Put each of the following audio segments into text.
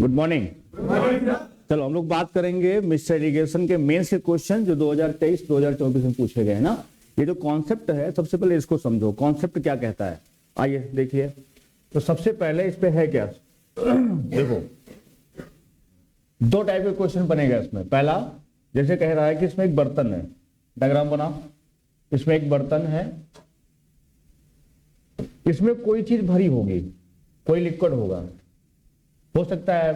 Good morning. चलो हम लोग बात करेंगे मिस्टर इरिगेशन के मेंस के क्वेश्चन जो 2023-2024 में पूछे गए हैं ना। ये जो कॉन्सेप्ट है सबसे पहले इसको समझो, कॉन्सेप्ट क्या कहता है। आइए देखिए, तो सबसे पहले इस पे है क्या देखो, दो टाइप के क्वेश्चन बनेगा इसमें। पहला जैसे कह रहा है कि इसमें एक बर्तन है, डायग्राम बना, इसमें एक बर्तन है, इसमें कोई चीज भरी होगी, कोई लिक्विड होगा, हो सकता है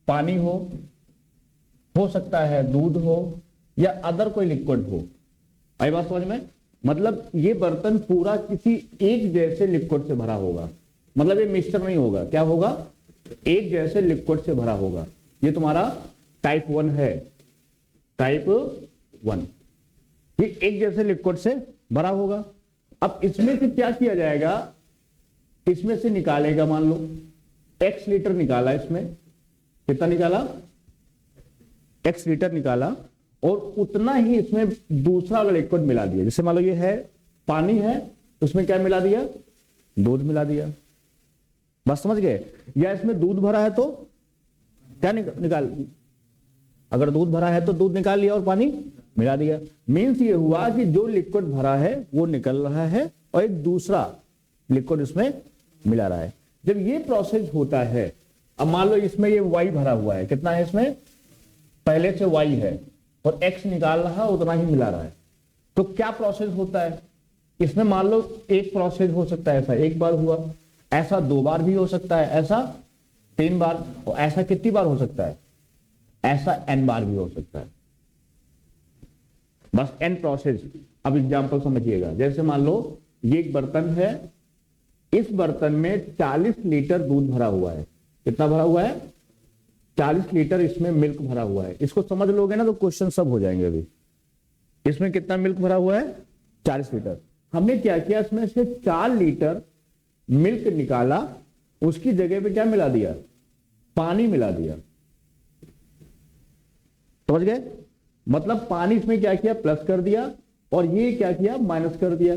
पानी हो सकता है दूध हो या अदर कोई लिक्विड हो। आई बात समझ में? मतलब ये बर्तन पूरा किसी एक जैसे लिक्विड से भरा होगा, मतलब ये मिक्सचर नहीं होगा, क्या होगा, एक जैसे लिक्विड से भरा होगा। ये तुम्हारा टाइप 1 है, टाइप 1, ये एक जैसे लिक्विड से भरा होगा। अब इसमें से क्या किया जाएगा, इसमें से निकालेगा, मान लो x लीटर निकाला, इसमें कितना निकाला, x लीटर निकाला, और उतना ही इसमें दूसरा लिक्विड मिला दिया। जैसे मान लो ये है पानी है, उसमें क्या मिला दिया, दूध मिला दिया। बस समझ गए? या इसमें दूध भरा है तो क्या निकाल, अगर दूध भरा है तो दूध निकाल लिया और पानी मिला दिया। मीन्स ये हुआ कि जो लिक्विड भरा है वो निकल रहा है और एक दूसरा लिक्विड इसमें मिला रहा है। जब ये प्रोसेस होता है, अब मान लो इसमें ये y भरा हुआ है, कितना है इसमें, पहले से y है और x निकाल रहा है, उतना ही मिला रहा है, तो क्या प्रोसेस होता है इसमें। मान लो एक प्रोसेस हो सकता है, ऐसा एक बार हुआ, ऐसा 2 बार भी हो सकता है, ऐसा 3 बार, और ऐसा कितनी बार हो सकता है, ऐसा n बार भी हो सकता है। बस n प्रोसेस। अब एग्जांपल समझिएगा, जैसे मान लो ये एक बर्तन है, इस बर्तन में 40 लीटर दूध भरा हुआ है। कितना भरा हुआ है, 40 लीटर इसमें मिल्क भरा हुआ है। इसको समझ लोगे ना तो क्वेश्चन सब हो जाएंगे। अभी इसमें कितना मिल्क भरा हुआ है, 40 लीटर। हमने क्या किया, इसमें से 4 लीटर मिल्क निकाला, उसकी जगह पे क्या मिला दिया, पानी मिला दिया। समझ गए? मतलब पानी इसमें क्या किया, प्लस कर दिया, और ये क्या किया, माइनस कर दिया।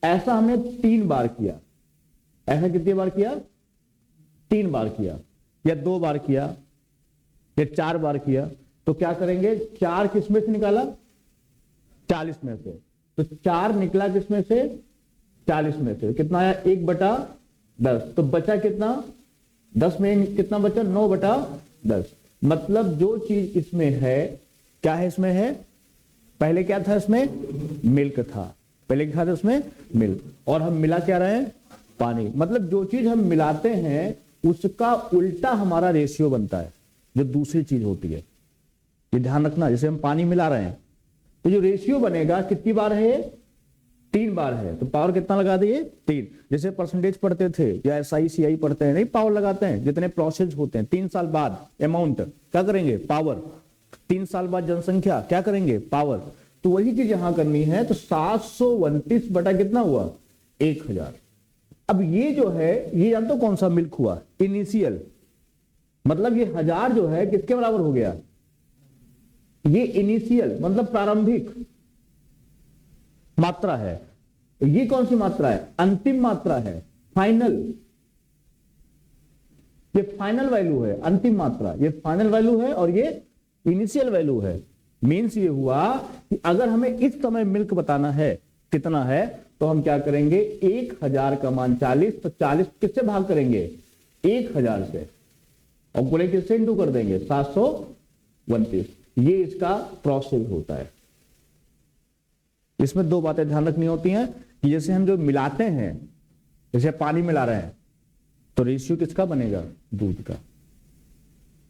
ऐसा हमने 3 बार किया। ऐसा कितनी बार किया, 3 बार किया, या 2 बार किया, या 4 बार किया। तो क्या करेंगे, 4 किस में से निकाला, 40 में से, तो 4 निकला किसमें से, 40 में से। कितना आया, 1/10। तो बचा कितना, 10 में कितना बचा, 9/10। मतलब जो चीज इसमें है, क्या है इसमें है, पहले क्या था इसमें, मिल्क था, पहले क्या था इसमें, मिल्क, और हम मिला क्या रहे हैं, पानी। मतलब जो चीज हम मिलाते हैं उसका उल्टा हमारा रेशियो बनता है जो दूसरी चीज होती है। ये ध्यान रखना, जैसे हम पानी मिला रहे हैं तो जो रेशियो बनेगा कितनी बार है, 3 बार है, तो पावर कितना लगा दिए, 3। जैसे परसेंटेज पढ़ते थे या SI CI पढ़ते हैं, नहीं पावर लगाते हैं, जितने प्रोसेस होते हैं 3 साल बाद अमाउंट क्या करेंगे, पावर। 3 साल बाद जनसंख्या क्या करेंगे, पावर। तो वही चीज यहां करनी है। तो 729 बटा कितना हुआ, 1000। अब ये जो है, ये जानते हो कौन सा मिल्क हुआ, इनिशियल, मतलब ये 1000 जो है किसके बराबर हो गया, ये इनिशियल मतलब प्रारंभिक मात्रा है। ये कौन सी मात्रा है, अंतिम मात्रा है, फाइनल। ये फाइनल वैल्यू है, अंतिम मात्रा, ये फाइनल वैल्यू है और ये इनिशियल वैल्यू है। मीन्स ये हुआ कि अगर हमें इस समय मिल्क बताना है कितना है, तो हम क्या करेंगे, 1000 का मान 40, तो 40 किससे भाग करेंगे, 1000 से, और बोले किससे इंटू कर देंगे, 729। ये इसका प्रोसेस होता है। इसमें 2 बातें ध्यान रखनी होती हैं कि जैसे हम जो मिलाते हैं, जैसे पानी मिला रहे हैं, तो रेशियो किसका बनेगा, दूध का।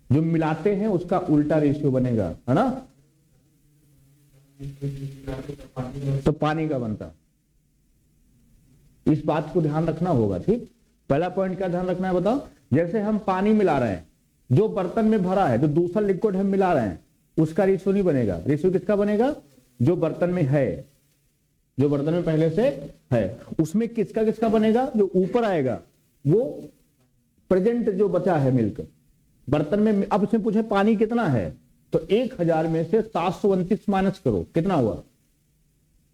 जो मिलाते हैं उसका उल्टा रेशियो बनेगा, है ना, तो पानी का बनता। इस बात को ध्यान रखना होगा, ठीक। पहला पॉइंट क्या ध्यान रखना है बताओ, जैसे हम पानी मिला रहे हैं, जो बर्तन में भरा है, जो दूसरा लिक्विड हम मिला रहे हैं, उसका रेशियो नहीं बनेगा। रेशियो किसका बनेगा, जो बर्तन में है, जो बर्तन में पहले से है, उसमें किसका किसका बनेगा, जो ऊपर आएगा वो प्रेजेंट जो बचा है मिल्क बर्तन में। अब इसमें पूछे पानी कितना है, तो 1000 में से 729 माइनस करो, कितना हुआ,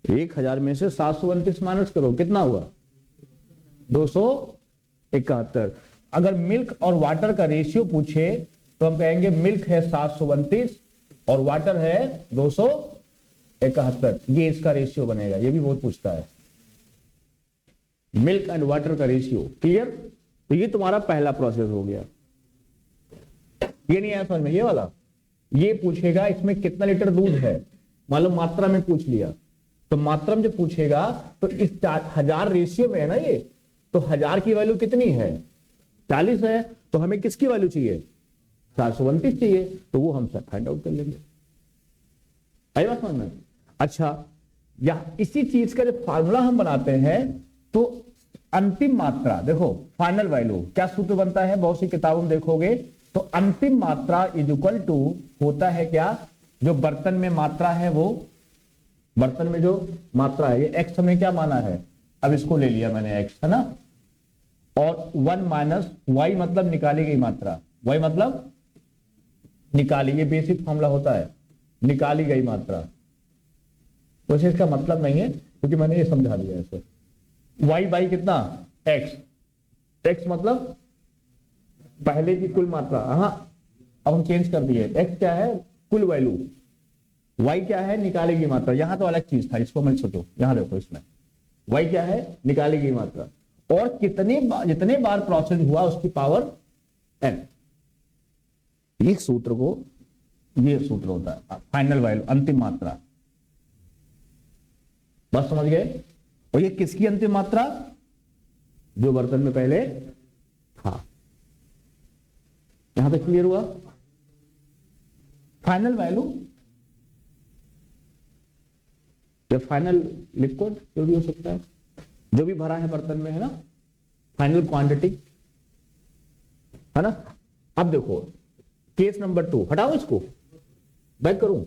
1000 में से 729 माइनस करो, कितना हुआ, 271। अगर मिल्क और वाटर का रेशियो पूछे तो हम कहेंगे मिल्क है 732 और वाटर है 271। ये इसका रेशियो बनेगा। ये भी बहुत पूछता है, मिल्क एंड वाटर का रेशियो। क्लियर? तो ये तुम्हारा पहला प्रोसेस हो गया। ये नहीं आया समझ में? ये वाला ये पूछेगा इसमें कितना लीटर दूध है, मालूम मात्रा में पूछ लिया। तो मात्रा में जब पूछेगा तो इस 1000 रेशियो में है ना ये, तो 1000 की वैल्यू कितनी है? 40 है। तो हमें किसकी वैल्यू चाहिए? 732 चाहिए। तो वो हम सब फाइंड आउट कर लेंगे। आई बात समझ में? अच्छा, या इसी चीज का जब फार्मूला हम बनाते हैं तो अंतिम मात्रा देखो, फाइनल वैल्यू क्या सूत्र बनता है, बहुत सी किताबों में देखोगे तो अंतिम मात्रा इज इक्वल टू होता है क्या, जो बर्तन में मात्रा है वो, बर्तन में जो मात्रा है, ये एक्स हमने क्या माना है, अब इसको ले लिया मैंने एक्स, है ना, और 1 माइनस वाई मतलब निकाली गई मात्रा, वाई मतलब निकाली, ये बेसिक फॉर्मूला होता है, निकाली गई मात्रा। वैसे इसका मतलब नहीं है क्योंकि मैंने ये समझा दिया ऐसे। वाई बाई कितना? एक्स, एक्स मतलब पहले की कुल मात्रा, हाँ अब हम चेंज कर दिए, एक्स क्या है कुल वैल्यू, वाई क्या है निकाली गई मात्रा। यहां तो अलग चीज था, इसको मैं सोचो, यहां देखो इसमें वाई क्या है निकाली गई मात्रा, और जितने बार प्रोसेस हुआ उसकी पावर एन। एक सूत्र को, ये सूत्र होता है फाइनल वैल्यू, अंतिम मात्रा। बस समझ गए? और ये किसकी अंतिम मात्रा? जो बर्तन में पहले था। यहां तक क्लियर हुआ? फाइनल वैल्यू या फाइनल लिक्विड जो भी हो सकता है, जो भी भरा है बर्तन में, है ना, फाइनल क्वांटिटी, है ना। अब देखो केस नंबर 2, हटाओ इसको, बैक करूं,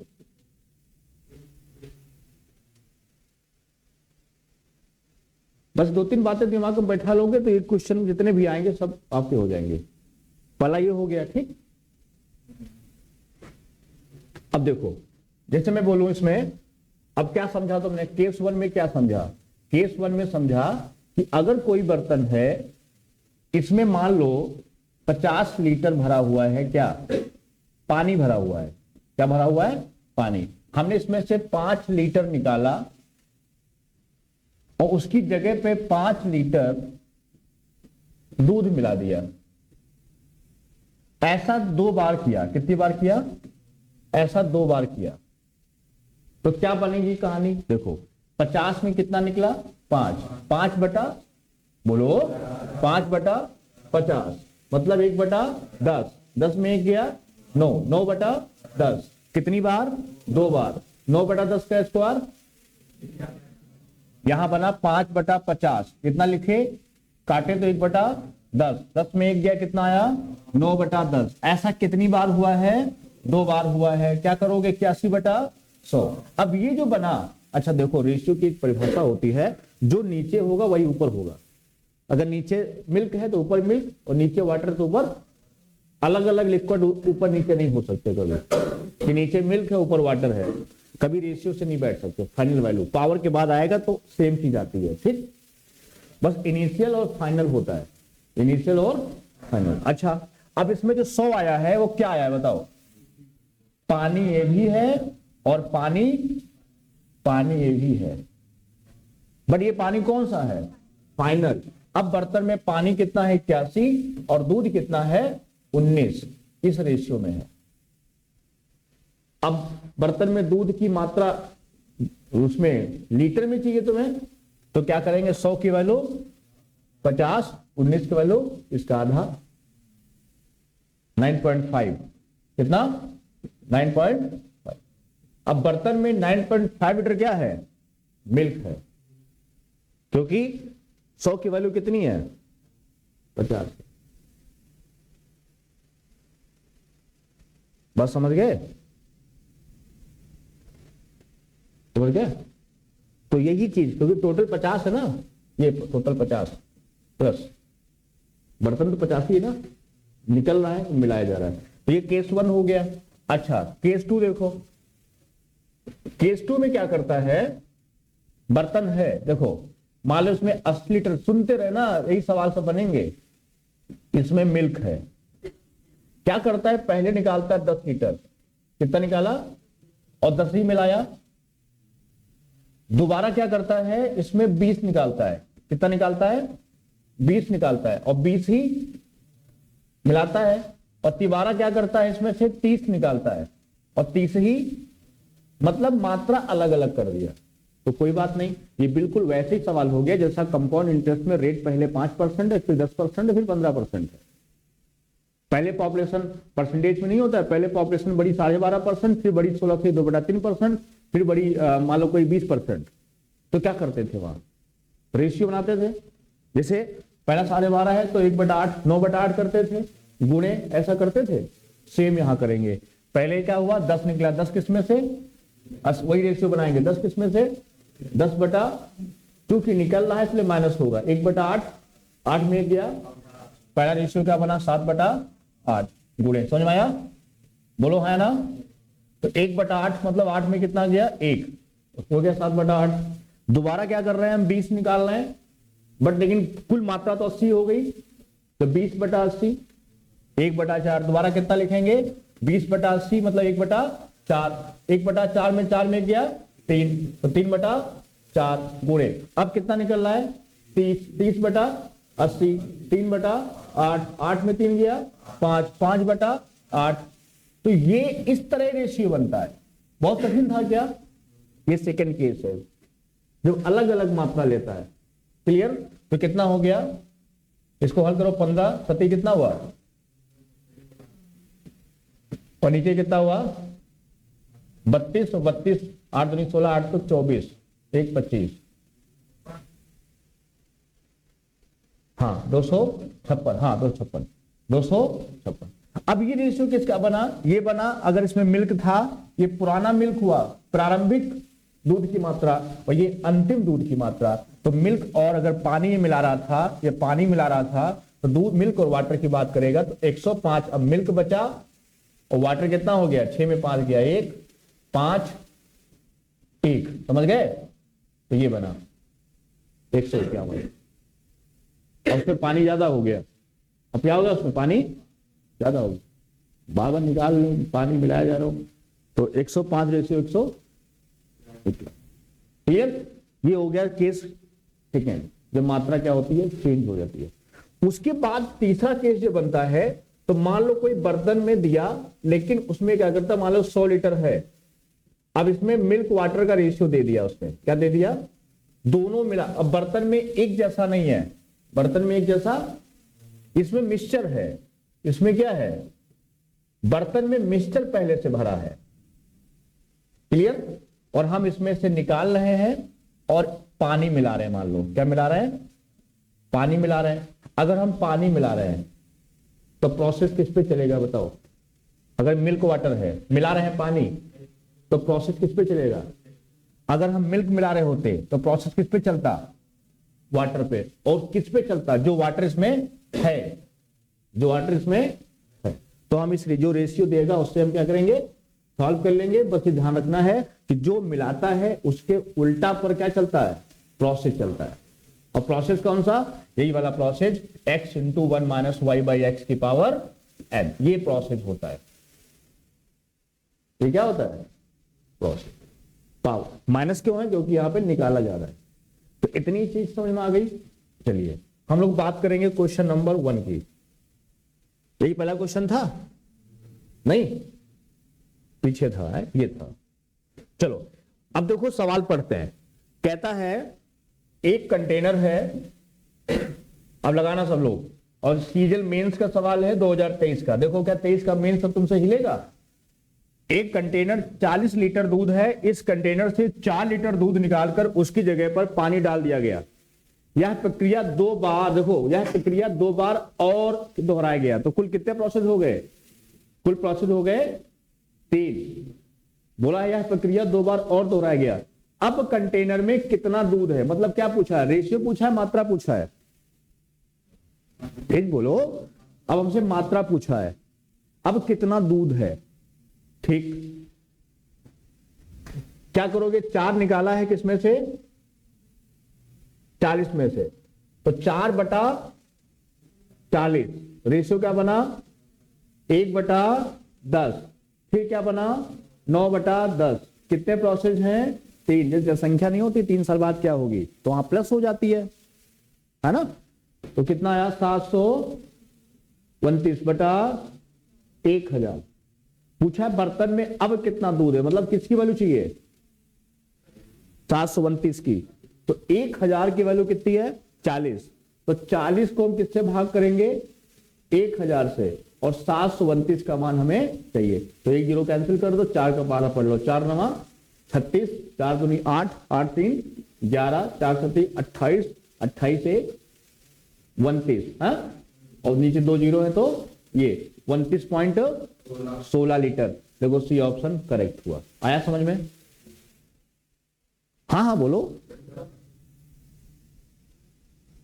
बस 2-3 बातें दिमाग में बैठा लोगे तो ये क्वेश्चन जितने भी आएंगे सब आपके हो जाएंगे। पहला ये हो गया, ठीक। अब देखो जैसे मैं बोलूं इसमें, अब क्या समझा तुमने? केस 1 में क्या समझा? केस 1 में समझा कि अगर कोई बर्तन है, इसमें मान लो 50 लीटर भरा हुआ है, क्या पानी भरा हुआ है, क्या भरा हुआ है पानी। हमने इसमें से 5 लीटर निकाला और उसकी जगह पे 5 लीटर दूध मिला दिया। ऐसा 2 बार किया। कितनी बार किया? ऐसा 2 बार किया तो क्या बनेगी कहानी? देखो 50 में कितना निकला? 5, 5 बटा, बोलो 5/50 मतलब 1/10, 10 में 1 गया 9, 9/10। कितनी बार? 2 बार। 9/10 का स्क्वायर, यहां बना 5/50। कितना लिखे? काटे तो 1/10, 10 में 1 गया, कितना आया? 9/10। ऐसा कितनी बार हुआ है? 2 बार हुआ है। क्या करोगे? 81/100। अब ये जो बना, अच्छा देखो रेशियो की एक परिभाषा होती है, जो नीचे होगा वही ऊपर होगा। अगर नीचे मिल्क है तो ऊपर मिल्क, और नीचे वाटर तो ऊपर, अलग अलग लिक्विड ऊपर नीचे नहीं हो सकते कभी, कि नीचे मिल्क है ऊपर वाटर है, कभी रेशियो से नहीं बैठ सकते। फाइनल वैल्यू पावर के बाद आएगा तो सेम चीज आती है, ठीक। बस इनिशियल और फाइनल होता है, इनिशियल और फाइनल। अच्छा अब इसमें जो 100 आया है वो क्या आया है बताओ? पानी ये भी है और पानी ये भी है, बट ये पानी कौन सा है? फाइनल। अब बर्तन में पानी कितना है? 81, और दूध कितना है? 19। इस रेशियो में है। अब बर्तन में दूध की मात्रा उसमें लीटर में चाहिए तुम्हें, तो क्या करेंगे? 100 की वैल्यू 50, 19 की वैल्यू इसका आधा 9.5। कितना? 9.5। अब बर्तन में 9.5 लीटर क्या है? मिल्क है, क्योंकि 100 की वैल्यू कितनी है? 50। बस समझ गए? समझ गए? तो यही चीज, क्योंकि टोटल 50 है ना, ये टोटल 50 प्लस बर्तन तो 50 ही है ना, निकल रहा है, मिलाया जा रहा है। तो ये केस 1 हो गया। अच्छा केस 2 देखो, केस 2 में क्या करता है? बर्तन है, देखो मान लो इसमें 80 लीटर, सुनते रहे ना, यही सवाल सब बनेंगे। इसमें मिल्क है, क्या करता है, पहले निकालता है 10 लीटर, कितना निकाला और 10 ही मिलाया। दोबारा क्या करता है, इसमें 20 निकालता है, कितना निकालता है, 20 निकालता है और 20 ही मिलाता है। और तिबारा क्या करता है, इसमें से 30 निकालता है और 30 ही, मतलब मात्रा अलग अलग कर दिया। तो कोई बात नहीं, ये बिल्कुल वैसे ही सवाल हो गया जैसा कंपाउंड इंटरेस्ट में रेट पहले 5% है, फिर 10% है, फिर 15% है। पहले पॉपुलेशन परसेंटेज में नहीं होता है, पहले पॉपुलेशन बड़ी 12.5%, फिर बड़ी 16 से 2/3%, फिर बड़ी मान लो कोई 20%। तो क्या करते थे वहां, रेशियो बनाते थे। जैसे पहला 12.5 है तो 1/8 9/8 करते थे, गुणे ऐसा करते थे। सेम यहां करेंगे, पहले क्या हुआ 10 निकला, 10 किस में से, वही रेशियो बनाएंगे, 10 किस में से, 10/2 की निकल रहा है इसलिए माइनस होगा, 1/8 8 में गया, पहला रेशियो क्या बना 7/8 गुणे, समझ में आया, बोलो है ना। तो 1/8 मतलब 8 में कितना गया 1, हो गया 7/8। दोबारा क्या कर रहे हैं हम, 20 निकाल रहे हैं, बट लेकिन कुल मात्रा तो 80 हो गई, तो 20/80 1/4, दोबारा कितना लिखेंगे 20/80 मतलब 1/4, 1/4 में 4 में गया 3, तो 3/4 गुणे, अब कितना निकल रहा है 30, 30/80, 3/8, 8 में 3 गया 5, 5/8। तो ये इस तरह रेशियो बनता है। बहुत कठिन था क्या, ये सेकंड केस है जो अलग अलग मात्रा लेता है। क्लियर, तो कितना हो गया, इसको हल करो, 15 7 कितना हुआ, और नीचे कितना हुआ 32, और 32 8 दूनी 16, 8 तो 24, 1 25, हाँ 256, हाँ 256, 256। अब ये रेशियो किसका बना, ये बना, अगर इसमें मिल्क था, ये पुराना मिल्क हुआ, प्रारंभिक दूध की मात्रा, और ये अंतिम दूध की मात्रा। तो मिल्क और अगर पानी मिला रहा था, या पानी मिला रहा था, तो दूध मिल्क और वाटर की बात करेगा तो 105। अब मिल्क बचा और वाटर कितना हो गया, 6 में 5 गया 1, 5 1, समझ गए। तो ये बना 151, और उसमें पानी ज्यादा हो गया, अब क्या होगा, उसमें पानी ज्यादा होगा, बावन निकाल लो, पानी मिलाया जा रहा हो, तो 105 रेशियो 100। क्लियर, ये हो गया केस सेकेंड, जब मात्रा क्या होती है, चेंज हो जाती है। उसके बाद तीसरा केस जो बनता है, तो मान लो कोई बर्तन में दिया, लेकिन उसमें क्या करता, मान लो 100 लीटर है, अब इसमें मिल्क वाटर का रेशियो दे दिया, उसने क्या दे दिया, दोनों मिला। अब बर्तन में एक जैसा नहीं है, बर्तन में एक जैसा, इसमें मिक्सचर है, इसमें क्या है, बर्तन में मिक्सचर पहले से भरा है। क्लियर, और हम इसमें से निकाल रहे हैं और पानी मिला रहे हैं, मान लो क्या मिला रहे हैं, पानी मिला रहे हैं। अगर हम पानी मिला रहे हैं तो प्रोसेस किस पे चलेगा बताओ, अगर मिल्क वाटर है, मिला रहे हैं पानी, तो प्रोसेस किस पे चलेगा। अगर हम मिल्क मिला रहे होते तो प्रोसेस किस पे चलता, वाटर पे, और किस पे चलता, जो वाटर इसमें है, जो वाटर इसमें है। तो हम इस जो रेशियो देगा उससे हम क्या करेंगे, सॉल्व कर लेंगे। बस ये ध्यान रखना है कि जो मिलाता है उसके उल्टा पर क्या चलता है, प्रोसेस चलता है। और प्रोसेस कौन सा, यही वाला process, x into 1 minus Y by X की पावर n, ये प्रोसेस होता है। ये क्या होता है, प्रोसेस। पावर माइनस क्यों है, क्योंकि यहां पे निकाला जा रहा है। तो इतनी चीज समझ में आ गई। चलिए हम लोग बात करेंगे क्वेश्चन नंबर 1 की। यही पहला क्वेश्चन था, नहीं पीछे था, है ये था। चलो अब देखो सवाल पढ़ते हैं। कहता है एक कंटेनर है, अब लगाना सब लोग, और सीजल मेंस का सवाल है 2023 का। देखो क्या 23 का मेंस अब तुमसे हिलेगा। एक कंटेनर 40 लीटर दूध है, इस कंटेनर से 4 लीटर दूध निकालकर उसकी जगह पर पानी डाल दिया गया। यह प्रक्रिया 2 बार, देखो यह प्रक्रिया 2 बार और दोहराया गया, तो कुल कितने प्रोसेस हो गए, कुल प्रोसेस हो गए 3। बोला है यह प्रक्रिया 2 बार और दोहराया गया। अब कंटेनर में कितना दूध है, मतलब क्या पूछा है, रेशियो पूछा है, मात्रा पूछा है, ठीक बोलो। अब हमसे मात्रा पूछा है, अब कितना दूध है, ठीक। क्या करोगे, 4 निकाला है किसमें से, 40 में से, तो 4/40 रेशियो क्या बना 1/10, फिर क्या बना 9/10, कितने प्रोसेस हैं 3। जब संख्या नहीं होती 3 साल बाद क्या होगी तो वहां प्लस हो जाती है ना। तो कितना आया 729/1000। पूछा है बर्तन में अब कितना दूध है, मतलब किसकी वैल्यू चाहिए 729 की। तो 1000 की वैल्यू कितनी है 40, तो 40 को हम किससे भाग करेंगे 1000 से, और 729 का मान हमें चाहिए। तो 1 0 कैंसिल कर दो, 4 का 12 पढ़ लो, 4 9 36, 4 दूनी 8, 8 3 11, 4 7 28, 28 से 29, और नीचे 2 0 है तो ये 29.16 लीटर। देखो सी ऑप्शन करेक्ट हुआ। आया समझ में? हाँ बोलो,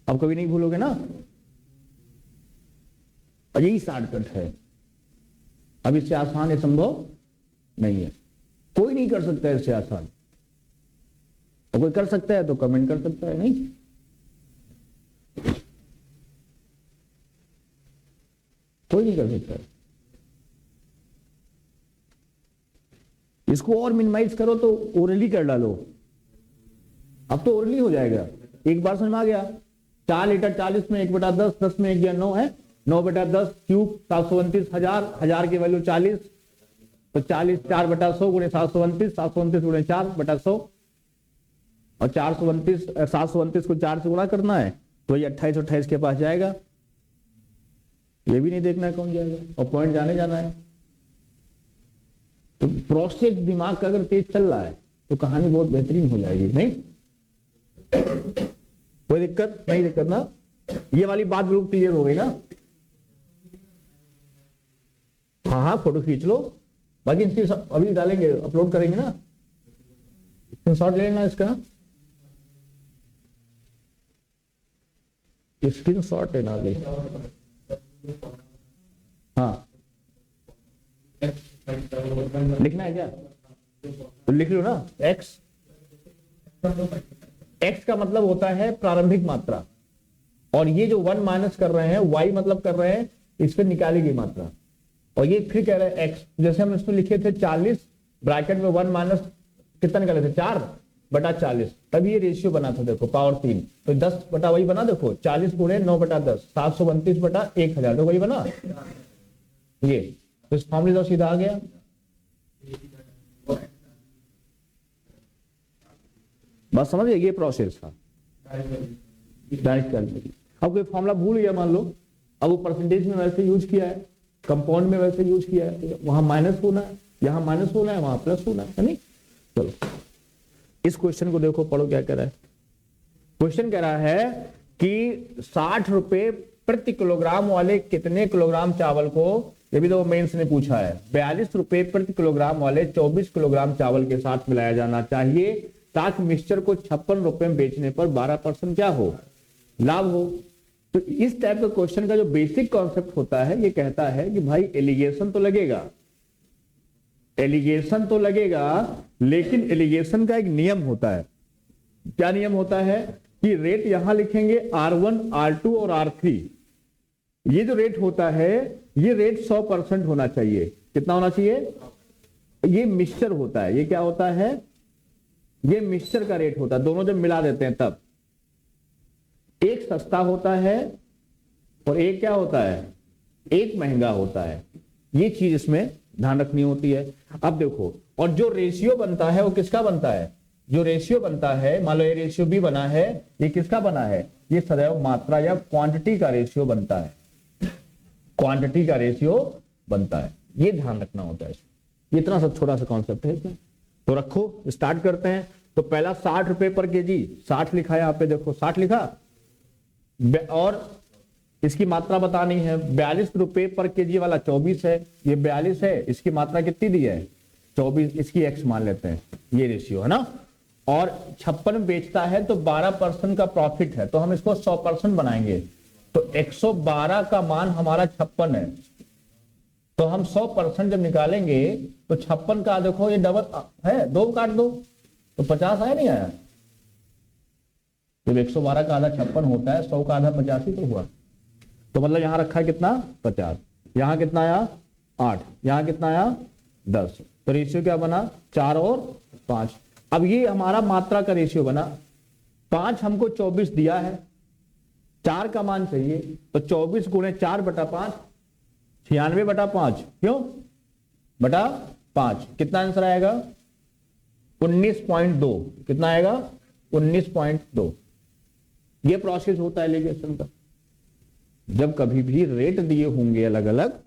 अब कभी नहीं भूलोगे ना। और यही शॉर्टकट है, अब इससे आसान है संभव नहीं है, कोई नहीं कर सकता है इससे आसान। और कोई कर सकता है तो कमेंट कर सकता है, नहीं कोई नहीं कर सकता है। इसको और मिनिमाइज करो तो ओरली कर डालो, अब तो ओरली हो जाएगा। एक बार समझ में आ गया। 4 लीटर 40 में 1/10, 10 में 1 या 9 है, 9/10 क्यूब 729,000, 1000 की वैल्यू 40, तो 40 4/100 गुणे 729, 729 गुणे 4/100, और 429 729 को 4 से गुणा करना है तो ये 28 के पास जाएगा। ये भी नहीं देखना है कौन जाएगा, और पॉइंट जाना है। तो प्रोसेस दिमाग का अगर तेज चल रहा है तो कहानी बहुत बेहतरीन हो जाएगी। नहीं कोई दिक्कत नहीं, दिक्कत ना, ये वाली बात बिल्कुल क्लियर हो गई ना। हाँ फोटो खींच लो, बाकी इसकी अभी डालेंगे, अपलोड करेंगे ना, स्क्रीनशॉट ले लेना इसका, स्क्रीनशॉट लेना ले। हाँ लिखना है क्या तो लिख लो ना। एक्स का मतलब होता है प्रारंभिक मात्रा, और ये जो 1 माइनस कर रहे हैं वाई मतलब कर रहे हैं इस पे निकाली गई मात्रा, और ये फिर कह रहे हैं एक्स। जैसे हम इसमें लिखे थे 40 ब्रैकेट में 1 माइनस कितना निकाले थे 4/40, तब ये रेशियो बना था। देखो पावर 3 तो 10 बटा वही बना, देखो 40 गुणे 9/10 729/1000, तो वही बना ये। तो इस फॉर्मूले तो सीधा आ गया। बस समझ ये प्रोसेस था डायरेक्ट करने की। अब कोई फॉर्मूला भूल गया मान लो, अब वो परसेंटेज में वैसे यूज किया है, कंपाउंड में वैसे यूज किया है, तो वहां माइनस होना है, यहां माइनस होना है, वहां प्लस होना है नहीं। चलो इस क्वेश्चन को देखो, पढ़ो क्या कह रहा है। क्वेश्चन कह रहा है कि 60 रुपए प्रति किलोग्राम वाले कितने किलोग्राम चावल को, ये भी तो मेंस ने पूछा है, 42 रुपए प्रति किलोग्राम वाले 24 किलोग्राम चावल के साथ मिलाया जाना चाहिए ताकि मिक्सचर को 56 रुपए में बेचने पर 12% क्या हो लाभ हो। तो इस टाइप का क्वेश्चन का जो बेसिक कॉन्सेप्ट होता है ये कहता है कि भाई एलिगेशन तो लगेगा, एलिगेशन तो लगेगा, लेकिन एलिगेशन का एक नियम होता है। क्या नियम होता है कि रेट यहां लिखेंगे R1 R2 और R3। ये जो रेट होता है ये रेट 100% होना चाहिए। कितना होना चाहिए? ये मिक्सचर होता है, ये क्या होता है? ये मिक्सचर का रेट होता है, दोनों जब मिला देते हैं तब। एक सस्ता होता है और एक क्या होता है? एक महंगा होता है। ये चीज इसमें ध्यान रखनी होती है। अब देखो, और जो रेशियो बनता है वो किसका बनता है? जो रेशियो बनता है, मान लो ये रेशियो भी बना है, ये किसका बना है? ये सदैव मात्रा या क्वांटिटी का रेशियो बनता है, क्वांटिटी का रेशियो बनता है। ये ध्यान रखना होता है। ये इतना सा छोटा सा कॉन्सेप्ट है इसमें, तो रखो, स्टार्ट करते हैं। तो पहला 60 रुपए पर केजी, 60 लिखा है यहाँ पे, देखो 60 लिखा, और इसकी मात्रा बतानी है। 42 रुपए पर केजी वाला 24 है, ये 42 है, इसकी मात्रा कितनी दी है? 24, इसकी एक्स मान लेते हैं, ये रेशियो है ना। और 56 बेचता है तो 12% का प्रॉफिट है, तो हम इसको 100% बनाएंगे। तो 112 का मान हमारा 56 है, तो हम 100% जब निकालेंगे तो 56 का देखो ये डबल है, 2 काट दो तो 50 आया नहीं आया? जब 112 का आधा 56 होता है, 100 का आधा 85 तो हुआ। तो मतलब यहां रखा है कितना? 50। यहां कितना आया? 8, यहां कितना आया 10, तो रेशियो क्या बना 4 और 5। अब ये हमारा मात्रा का रेशियो बना, 5 हमको 24 दिया है, 4 का मान चाहिए, तो 24 गुणे 4 बटा 5, 96 बटा 5, क्यों बटा 5, कितना आंसर आएगा 19.2, कितना आएगा 19.2। ये प्रोसेस होता है एलिगेशन का। जब कभी भी रेट दिए होंगे अलग अलग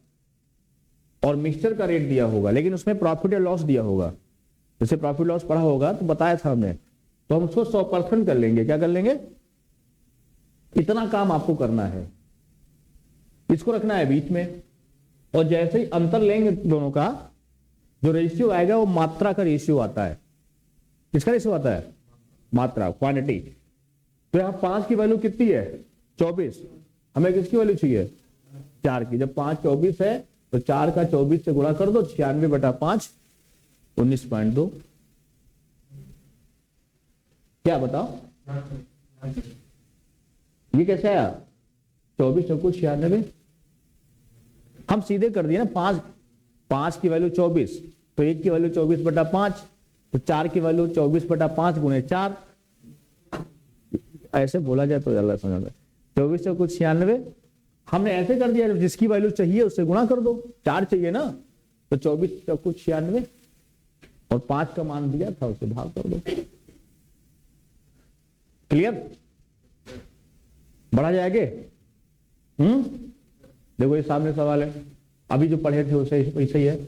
और मिक्सचर का रेट दिया होगा, लेकिन उसमें प्रॉफिट या लॉस दिया होगा, जैसे प्रॉफिट लॉस पढ़ा होगा तो बताया था हमने, तो हम उसको 100% कर लेंगे। क्या कर लेंगे, इतना काम आपको करना है, इसको रखना है बीच में, और जैसे ही अंतर लेंगे दोनों का, जो रेशियो आएगा वो मात्रा का रेशियो आता है। किसका रेशियो आता है, मात्रा, क्वांटिटी। तो यहां 5 की वैल्यू कितनी है 24, हमें किसकी वैल्यू चाहिए 4 की। जब 5 24 है तो 4 का 24 से गुणा कर दो, 96 बटा 5, 19.2। क्या बताओ, ये कैसे आया 24 चौको 96, हम सीधे कर दिए ना। 5 की वैल्यू 24, तो 1 की वैल्यू 24 बटा 5, तो 4 की वैल्यू 24 बटा 5 गुणे 4, ऐसे बोला जाए तो ज्यादा समझ में। 24 चौको 96, हमने ऐसे कर दिया, जिसकी वैल्यू चाहिए उससे गुणा कर दो, 4 चाहिए ना, तो 24 चौको 96 और 5 का मान दिया था उसे भाग कर दो। क्लियर, बढ़ा जाएगा। देखो ये सामने सवाल है, अभी जो पढ़े थे उसे वैसे ही है।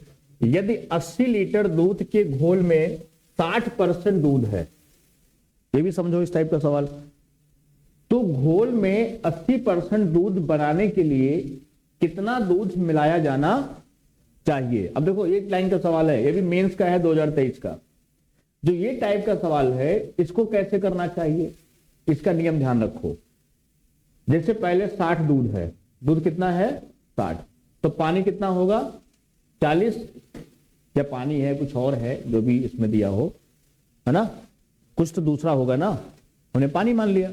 यदि 80 लीटर दूध के घोल में 60% दूध है, ये भी समझो इस टाइप का सवाल, तो घोल में 80% दूध बनाने के लिए कितना दूध मिलाया जाना चाहिए। अब देखो एक लाइन का सवाल है, ये भी मेंस का है 2023 का। जो ये टाइप का सवाल है इसको कैसे करना चाहिए, इसका नियम ध्यान रखो। जैसे पहले 60 दूध है, दूध कितना है 60, तो पानी कितना होगा 40, या पानी है कुछ और है जो भी इसमें दिया हो, है ना, कुछ तो दूसरा होगा ना, उन्हें पानी मान लिया।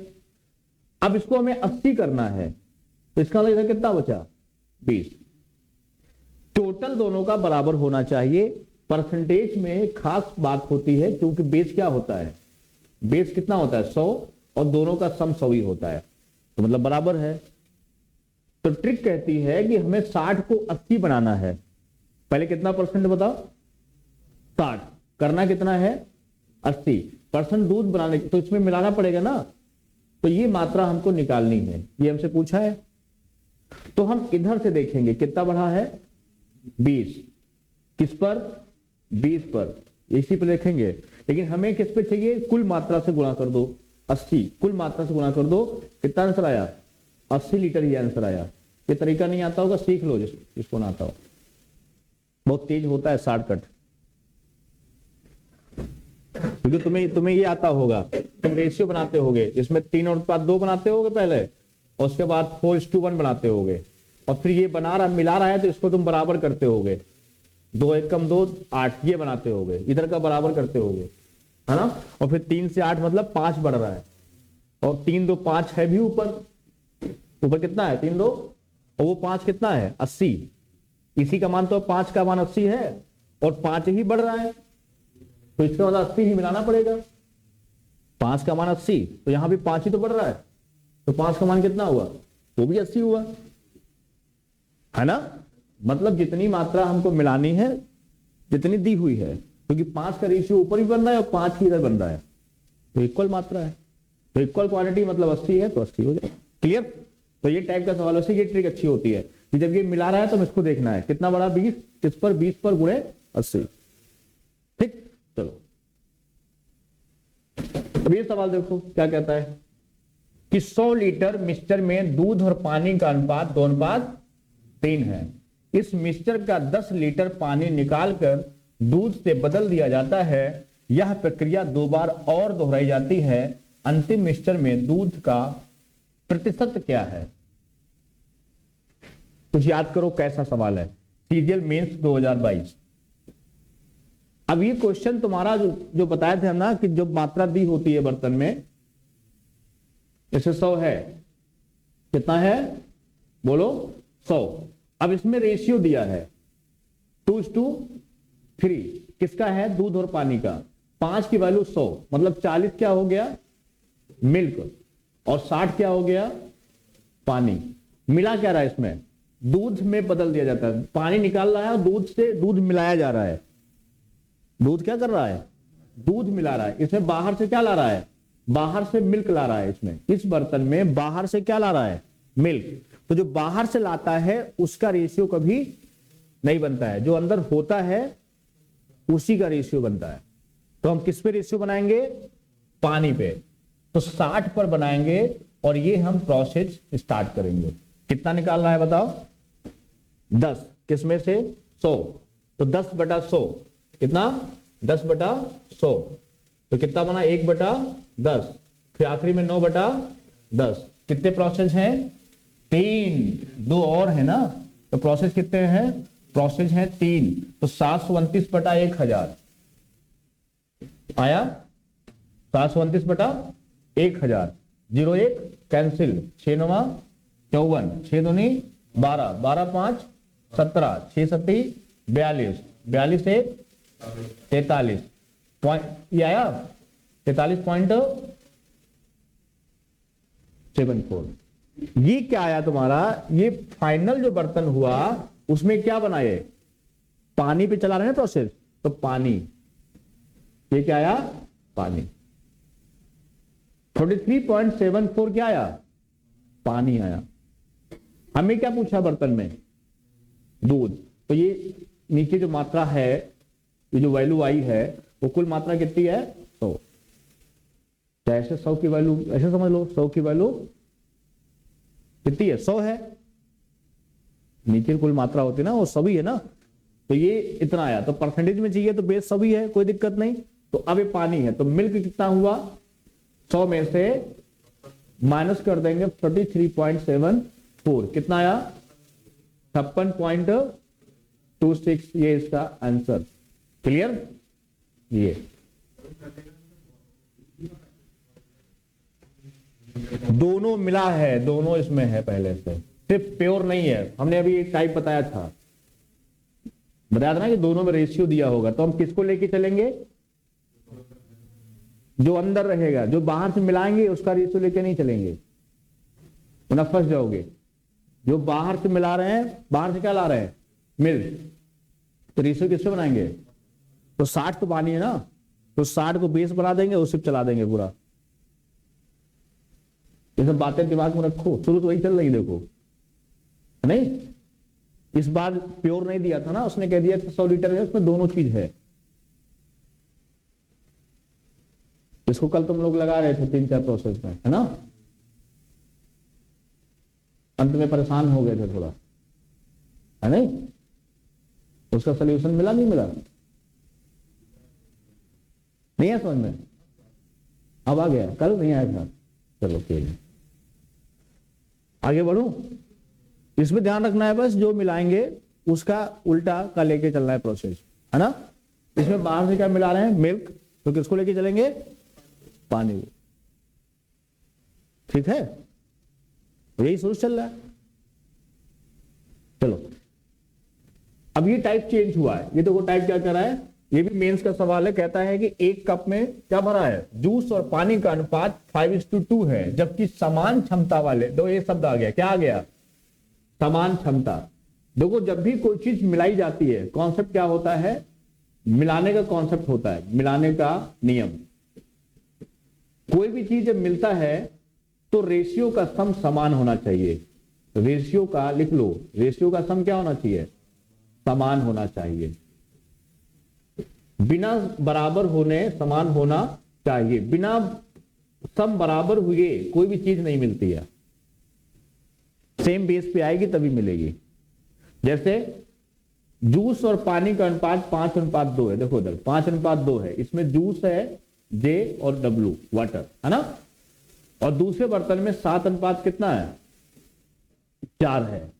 अब इसको हमें 80 करना है, तो इसका मतलब कितना बचा 20। टोटल दोनों का बराबर होना चाहिए। परसेंटेज में खास बात होती है, क्योंकि बेस क्या होता है, बेस कितना होता है 100, और दोनों का सम 100 ही होता है, तो मतलब बराबर है। तो ट्रिक कहती है कि हमें 60 को 80 बनाना है। पहले कितना परसेंट बताओ 60, करना कितना है 80% दूध बनाने, तो इसमें मिलाना पड़ेगा ना, तो ये मात्रा हमको निकालनी है, ये हमसे पूछा है। तो हम इधर से देखेंगे कितना बढ़ा है 20, किस पर 20 पर, इसी पर देखेंगे। लेकिन हमें किस पे चाहिए, कुल मात्रा से गुणा कर दो 80, कुल मात्रा से गुणा कर दो, कितना आंसर आया 80 लीटर ही आंसर आया। ये तरीका नहीं आता होगा सीख लो, जिसको ना आता हो, बहुत तेज होता है शॉर्टकट, क्योंकि तुम्हें ये आता होगा, तुम रेशियो बनाते होगे, इसमें 3 और 5 2 बनाते होगे पहले, और उसके बाद 4:1 बनाते होगे, और फिर ये मिला रहा है तो इसको तुम बराबर करते होगे, 2 1 कम 2 8 ये बनाते होगे, इधर का बराबर करते होगे, है ना, और फिर 3 से 8 मतलब 5 बढ़ रहा है, और 3 2 5 है भी ऊपर कितना है 3 2, और वो 5 कितना है 80, इसी का मान तो 5 का मान 80 है, और 5 ही बढ़ रहा है, तो इसका मतलब 80 ही मिलाना पड़ेगा। 5 का मान 80, तो यहां भी 5 ही तो बढ़ रहा है, तो 5 का मान कितना हुआ, वो भी 80 हुआ, है ना। मतलब जितनी मात्रा हमको मिलानी है जितनी दी हुई है, क्योंकि 5 का रेशियो ऊपर ही बन रहा है और 5 ही इधर बन रहा है, तो इक्वल मात्रा है, तो इक्वल क्वांटिटी मतलब 80 है, तो 80 हो जाए। क्लियर, तो ये टाइप का सवाल है, ये ट्रिक अच्छी होती है कि जब ये मिला रहा है तो हम इसको देखना है कितना बड़ा 20, किस पर 20 पर गुणे 80। ठीक, चलो अब ये सवाल देखो क्या कहता है कि 100 लीटर मिक्सचर में दूध और पानी का अनुपात 2:3 है। इस मिक्सचर का 10 लीटर पानी निकालकर दूध से बदल दिया जाता है। यह प्रक्रिया 2 बार और दोहराई जाती है। अंतिम मिक्सचर में दूध का प्रतिशत क्या है। कुछ याद करो कैसा सवाल है, सीजीएल मेंस 2022। अब ये क्वेश्चन तुम्हारा जो बताए थे हम ना कि जो मात्रा दी होती है बर्तन में, जैसे 100 है, कितना है बोलो 100। अब इसमें रेशियो दिया है 2:3 किसका है? दूध और पानी का। 5 की वैल्यू 100, मतलब 40 क्या हो गया? मिल्क, और 60 क्या हो गया? पानी। मिला क्या रहा है इसमें? दूध में बदल दिया जाता है, पानी निकाल रहा है और दूध से दूध मिलाया जा रहा है। दूध क्या कर रहा है? दूध मिला रहा है। इसमें बाहर से क्या ला रहा है? बाहर से मिल्क ला रहा है। इसमें इस बर्तन में बाहर से क्या ला रहा है? मिल्क। तो जो बाहर से लाता है उसका रेशियो कभी नहीं बनता है, जो अंदर होता है उसी का रेशियो बनता है। तो हम किस पे रेशियो बनाएंगे? पानी पे। तो 60 पर बनाएंगे और ये हम प्रोसेस स्टार्ट करेंगे। कितना निकाल रहा है बताओ? 10। किसमें से? 100। तो 10/100 कितना? 10/100। तो कितना बना? 1/10। फिर आखिरी में 9/10। कितने प्रोसेस हैं? 3। 2 और है ना, तो प्रोसेस कितने हैं? प्रोसेस है 3। तो 729/1000 आया। 729/1000। 01 कैंसिल, 6×9 54, 6×2 12, 12×5 17, 6×7 42, 42 से 43 पॉइंट, ये आया 43.74। ये क्या आया तुम्हारा? ये फाइनल जो बर्तन हुआ उसमें क्या बनाए? पानी पे चला रहे हैं प्रोसेस, तो पानी। ये क्या आया? पानी। 43.74 क्या आया? पानी आया। हमें क्या पूछा बर्तन में? दूध। तो ये नीचे जो मात्रा है, ये जो वैल्यू आई है, वो कुल मात्रा कितनी है? 100। तो ऐसे 100 की वैल्यू ऐसे समझ लो, 100 की वैल्यू कितनी है? 100 है। नीचे कुल मात्रा होती है ना, वो सभी है ना। तो ये इतना आया। तो परसेंटेज में चाहिए तो बेस सभी है, कोई दिक्कत नहीं। तो अब ये पानी है, तो मिल्क कितना हुआ? 100 में से माइनस कर देंगे 33.74। कितना आया? 56.26। ये इसका आंसर। क्लियर? ये दोनों मिला है, दोनों इसमें है पहले से, सिर्फ प्योर नहीं है। हमने अभी एक टाइप बताया था ना कि दोनों में रेशियो दिया होगा। तो हम किसको लेके चलेंगे? जो अंदर रहेगा। जो बाहर से मिलाएंगे उसका रेशियो लेके नहीं चलेंगे, वरना फंस जाओगे। जो बाहर से मिला रहे हैं, बाहर से क्या ला रहे हैं? मिल्क। तो रेशियो किससे बनाएंगे? तो 60 तो पानी है ना, तो 60 को बेस बना देंगे, उसे चला देंगे पूरा। ये सब बातें दिमाग में रखो, शुरू तो वही चल रही, देखो नहीं। इस बार प्योर नहीं दिया था ना, उसने कह दिया 100 लीटर है, उसमें दोनों चीज है। इसको कल तुम लोग लगा रहे थे 3-4 प्रोसेस में, है ना। अंत में परेशान हो गए थे थोड़ा, है नहीं। उसका सलूशन मिला नहीं मिला? नहीं है समझ में? अब आ गया, कल नहीं आया था। चलो ठीक है, आगे बढ़ू। इसमें ध्यान रखना है बस, जो मिलाएंगे उसका उल्टा का लेके चलना है प्रोसेस, है ना। इसमें बाहर से क्या मिला रहे हैं? मिल्क। तो किसको लेके चलेंगे? पानी। ठीक है, यही सोच चल रहा है। चलो, अब ये टाइप चेंज हुआ है। ये देखो टाइप क्या कर रहा है, ये भी मेंस का सवाल है। कहता है कि एक कप में क्या भरा है? जूस और पानी का अनुपात 5:2 है, जबकि समान क्षमता वाले, दो ये शब्द आ गया, क्या आ गया? समान क्षमता। देखो जब भी कोई चीज मिलाई जाती है, कॉन्सेप्ट क्या होता है? मिलाने का कॉन्सेप्ट होता है, मिलाने का नियम। कोई भी चीज जब मिलता है तो रेशियो का सम समान होना चाहिए। रेशियो का लिख लो, रेशियो का सम क्या होना चाहिए? समान होना चाहिए। बिना बराबर होने समान होना चाहिए। बिना सम बराबर हुए कोई भी चीज नहीं मिलती है। सेम बेस पे आएगी तभी मिलेगी। जैसे जूस और पानी का अनुपात 5:2 है। देखो इधर 5:2 है। इसमें जूस है J और W वाटर, है ना। और दूसरे बर्तन में 7 कितना है? 4 है।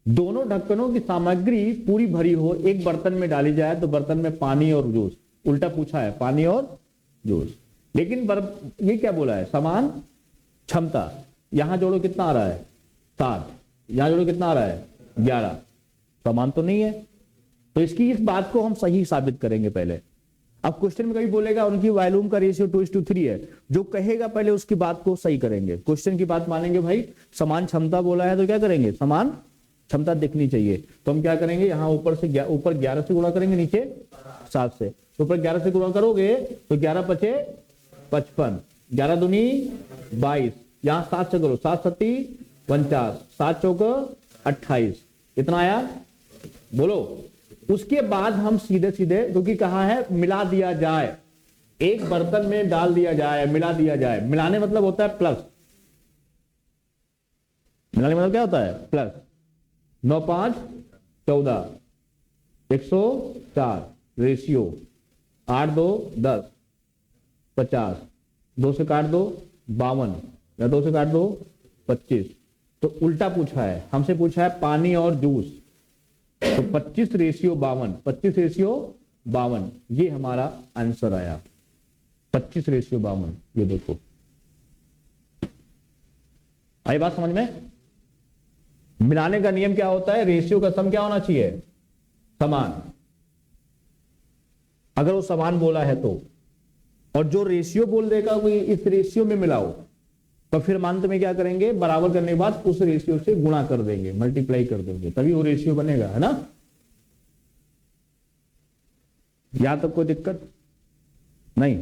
दोनों ढक्कनों की सामग्री पूरी भरी हो, एक बर्तन में डाली जाए तो बर्तन में पानी और जूस। उल्टा पूछा है, पानी और जूस। लेकिन ये क्या बोला है? समान क्षमता। यहां जोड़ो कितना आ रहा है? 7। यहां जोड़ो कितना आ रहा है? 11। समान तो नहीं है। तो इसकी इस बात को हम सही साबित करेंगे पहले। अब क्वेश्चन में कभी बोलेगा उनकी वॉल्यूम का रेशियो 2:3 है, जो कहेगा पहले उसकी बात को सही करेंगे, क्वेश्चन की बात मानेंगे। भाई समान क्षमता बोला है तो क्या करेंगे, समान क्षमता दिखनी चाहिए, तो हम क्या करेंगे, यहाँ ऊपर 11 से गुणा करेंगे, नीचे 7 से, तो ऊपर 11 से गुणा करोगे तो 11 पचे 55, 11 दूनी 22, यहाँ 7 से करो, 7 सत्ती 49, 7 चौक 28, इतना आया, बोलो। उसके बाद हम सीधे सीधे, क्योंकि कहा है मिला दिया जाए, एक बर्तन में डाल दिया जाए, मिला दिया जाए, मिलाने मतलब होता है प्लस, मिलाने मतलब क्या होता है, प्लस। 9 5 14, 104 रेशियो, 8 2 10, 50, 2 से काट दो 52, या 2 से काट दो 25, तो उल्टा पूछा है, हमसे पूछा है पानी और जूस, तो 25 रेशियो 52, 25 रेशियो 52, ये हमारा आंसर आया, 25 रेशियो 52। ये देखो, आई बात समझ में। मिलाने का नियम क्या होता है, रेशियो का सम क्या होना चाहिए, समान, अगर वो समान बोला है तो, और जो रेशियो बोल देगा कोई इस रेशियो में मिलाओ, तो फिर अंत में क्या करेंगे, बराबर करने के बाद उस रेशियो से गुणा कर देंगे, मल्टीप्लाई कर देंगे, तभी वो रेशियो बनेगा, है ना। यहां तक कोई दिक्कत नहीं।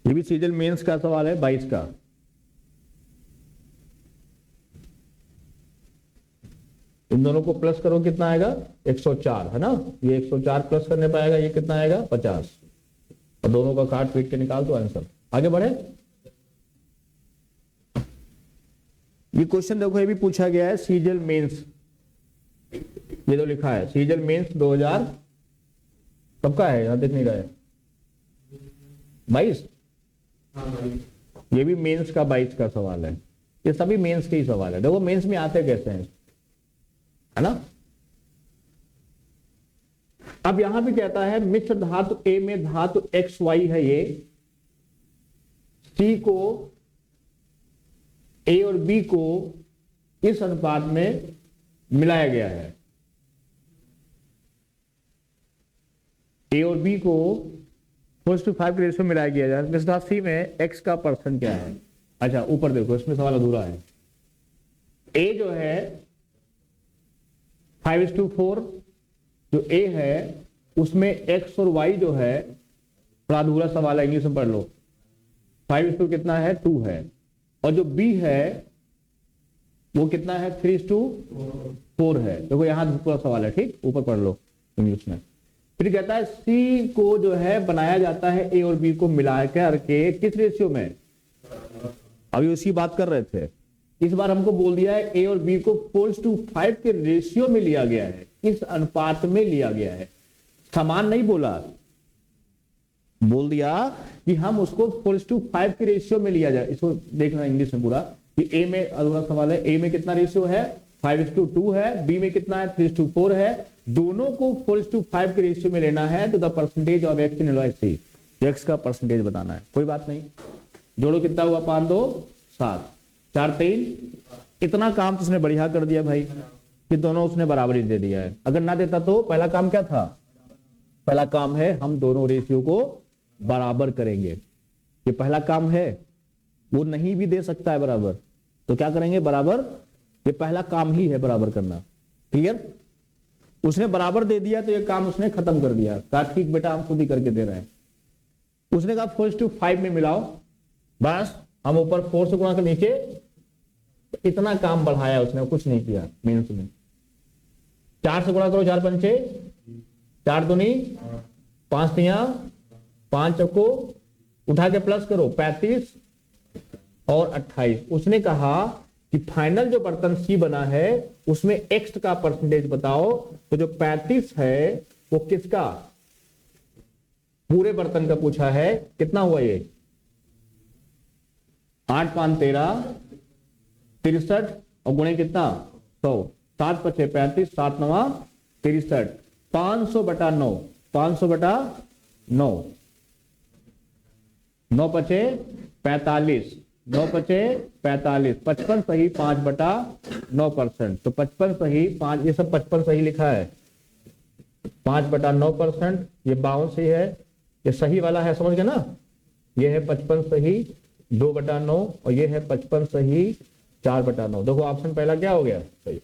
ये भी सीजल मेंस का सवाल है 22 का। इन दोनों को प्लस करो, कितना आएगा 104, है ना, ये 104 प्लस करने पाएगा, ये कितना आएगा 50, और दोनों का काट पीट के निकाल दो आंसर। आगे बढ़े, ये क्वेश्चन देखो, ये भी पूछा गया है सीजल मेंस, ये तो लिखा है सीजल मेंस 2000 कब का है, यहां देख नहीं रहा है, 22, ये भी मेंस का 22 का सवाल है, ये सभी मेंस के ही सवाल है। देखो मेंस में आते कैसे हैं, है ना। अब यहां भी कहता है मिश्र धातु ए में धातु XY है, ये C को A और B को इस अनुपात में मिलाया गया है, A और B को 4:5 के रेशियो में मिलाया गया है। मिश्र धातु C में X का परसेंट क्या है, अच्छा ऊपर देखो, इसमें सवाल अधूरा है। A जो है 5:4, जो A है उसमें X और Y जो है, थोड़ा अधूरा सवाल है, इंग्लिश में पढ़ लो, 5:2 कितना है 2 है, और जो B है वो कितना है 3:4 है। देखो यहां पूरा सवाल है, ठीक, ऊपर पढ़ लो इंग्लिश में। फिर कहता है C को जो है बनाया जाता है A और B को मिला करके किस रेशियो में, अभी उसी बात कर रहे थे, इस बार हमको बोल दिया है A और B को 4:5 के रेशियो में लिया गया है, इस अनुपात में लिया गया है, समान नहीं बोला, बोल दिया कि हम उसको 4:5 के रेशियो में लिया जाए। इसको देखना इंग्लिश में पूरा, कि A में अधूरा सवाल है, A में कितना रेशियो है 5:2 है, B में कितना है 3:4 है, दोनों को 4:5 के रेशियो में लेना है, तो the percentage of X in LYC, X का परसेंटेज बताना है। कोई बात नहीं, जोड़ो कितना हुआ 5 2 7 4 3, इतना काम तो उसने बढ़िया कर दिया भाई कि दोनों उसने बराबरी दे दिया है। अगर ना देता तो पहला काम क्या था, पहला काम है हम दोनों रेशियो को बराबर करेंगे, ये पहला काम है, वो नहीं भी दे सकता है बराबर, तो क्या करेंगे बराबर, ये पहला काम ही है बराबर करना, क्लियर। उसने बराबर दे दिया तो ये काम उसने खत्म कर दिया, कहा ठीक बेटा हम खुद ही करके दे रहे हैं। उसने कहा 4:5 में मिलाओ, बस हम ऊपर 4 से गुणा कर नीचे, इतना काम बढ़ाया उसने, कुछ नहीं किया मेंस में। 4 से गुणा करो, 4 पंचे 4 दूनी 5 तिया 5 चौको, उठा के प्लस करो 35 और 28। उसने कहा कि फाइनल जो बर्तन C बना है उसमें X का परसेंटेज बताओ, तो जो 35 है वो किसका, पूरे बर्तन का पूछा है, कितना हुआ ये 8 5 13 63, और गुणे कितना 100, 7 5 35, 7 9 63, 500/9, 500/9, 9 5 45, 9 पचे 45, 55 सही 5/9%। तो 55 सही 5, ये सब 55 सही लिखा है, 5/9%। ये 52 सही है, ये सही वाला है, समझ गए ना। ये है 55 सही 2/9 और ये है 55 सही 4/9। देखो ऑप्शन पहला क्या हो गया, सही।